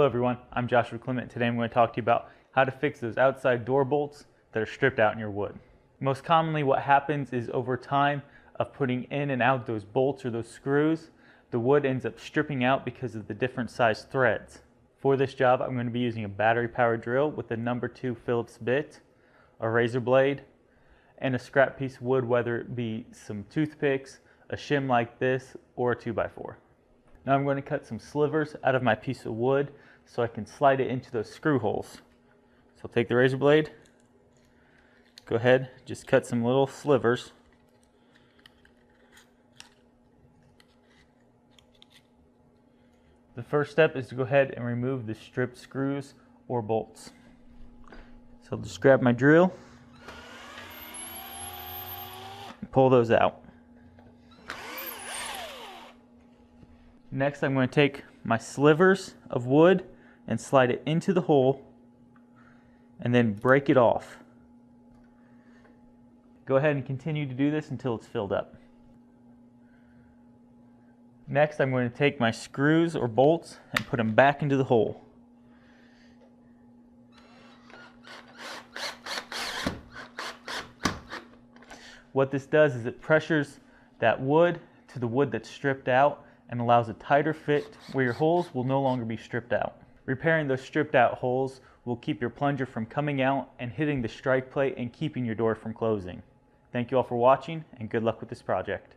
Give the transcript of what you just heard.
Hello everyone, I'm Joshua Clement. Today I'm going to talk to you about how to fix those outside door bolts that are stripped out in your wood. Most commonly what happens is over time of putting in and out those bolts or those screws, the wood ends up stripping out because of the different size threads. For this job I'm going to be using a battery powered drill with a number 2 Phillips bit, a razor blade, and a scrap piece of wood, whether it be some toothpicks, a shim like this, or a 2x4. Now I'm going to cut some slivers out of my piece of wood so I can slide it into those screw holes. So I'll take the razor blade, go ahead, just cut some little slivers. The first step is to go ahead and remove the stripped screws or bolts. So I'll just grab my drill and pull those out. Next, I'm going to take my slivers of wood and slide it into the hole and then break it off. Go ahead and continue to do this until it's filled up. Next, I'm going to take my screws or bolts and put them back into the hole. What this does is it pressures that wood to the wood that's stripped out and allows a tighter fit where your holes will no longer be stripped out. Repairing those stripped out holes will keep your plunger from coming out and hitting the strike plate and keeping your door from closing. Thank you all for watching and good luck with this project.